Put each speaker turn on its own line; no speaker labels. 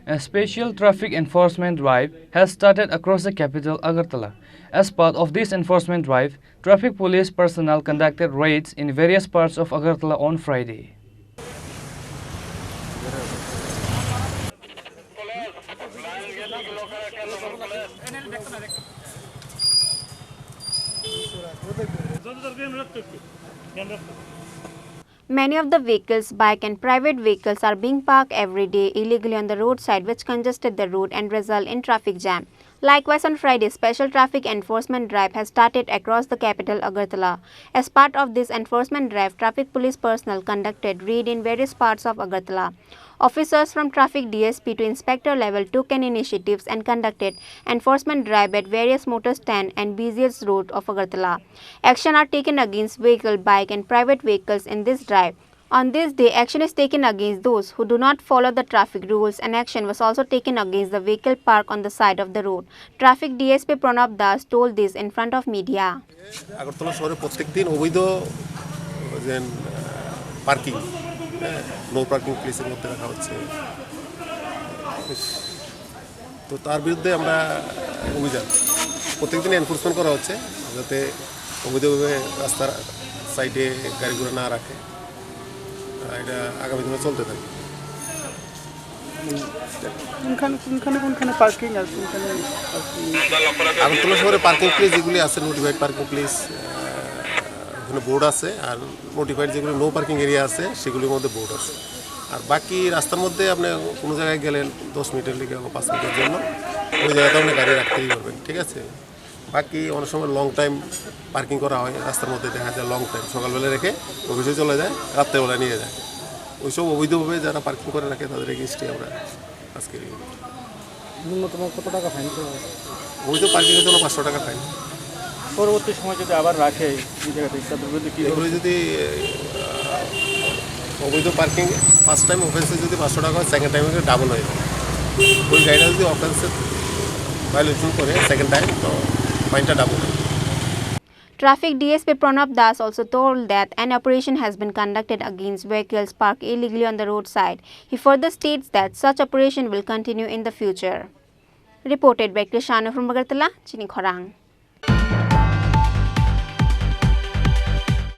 A special traffic enforcement drive has started across the capital, Agartala. As part of this enforcement drive, traffic police personnel conducted raids in various parts of Agartala on Friday.
Many of the vehicles, bike and private vehicles are being parked every day illegally on the roadside, which congested the road and result in traffic jam. Likewise, on Friday, special traffic enforcement drive has started across the capital, Agartala. As part of this enforcement drive, traffic police personnel conducted raid in various parts of Agartala. Officers from traffic DSP to inspector level took an initiative and conducted enforcement drive at various motor stand and busiest road of Agartala. Action are taken against vehicle, bike and private vehicles in this drive. On this day, action is taken against those who do not follow the traffic rules, and action was also taken against the vehicle parked on the side of the road. Traffic DSP Pranab Das told this in front of media.
Agartala শহরে প্রত্যেকদিন অবৈধ parking no parking প্লেসের মধ্যে রাখা হচ্ছে, তো তার বিরুদ্ধে আমরা অভিযান প্রত্যেকদিন এনফোর্সমেন্ট করা হচ্ছে যাতে অবৈধভাবে রাস্তার সাইডে গাড়িগুলো না রাখে। এটা আগামী দিনে চলতে থাকে। আগরতলা শহরে পার্কিং প্লেস যেগুলি আছে, নোটিফাইড পার্কিং প্লেস, ওখানে বোর্ড আছে, আর নোটিফাইড যেগুলো নো পার্কিং এরিয়া আছে সেগুলির মধ্যে বোর্ড আছে। আর বাকি রাস্তার মধ্যে আপনি কোনো জায়গায় গেলেন 10 মিনিটের লিগে বা 5 মিনিটের জন্য ওই জায়গাতে আপনি গাড়ি রাখতেই পারবেন, ঠিক আছে। বাকি অনেক সময় লং টাইম পার্কিং করা হয় রাস্তার মধ্যে, দেখা যায় লং টাইম সকালবেলা রেখে অফিসে চলে যায়, রাত্রেবেলা নিয়ে যায়। ওইসব অবৈধভাবে যারা পার্কিং করে রাখে তাদের এগেইনস্টে আমরা আজকে
ন্যূনতম কত টাকা ফাইন করা হবে?
অবৈধ পার্কিংয়ের জন্য 500 টাকা ফাইন।
পরবর্তী সময় যদি আবার রাখে এই জায়গাতে তাদের বিরুদ্ধে কী
এগুলো যদি অবৈধ পার্কিং ফার্স্ট টাইম অফেন্সে যদি 500 টাকা হয়, সেকেন্ড টাইমে ডাবল হয়ে যায়। ওই গাড়িটা যদি অফেন্সে ভায়োলেশন করে সেকেন্ড টাইম, তো ফাইনটা ডাবল হয়।
Traffic DSP Pranab Das also told that an operation has been conducted against vehicles parked illegally on the roadside. He further states that such operation will continue in the future. Reported by Krishanu from Agartala, Chini, Khorang.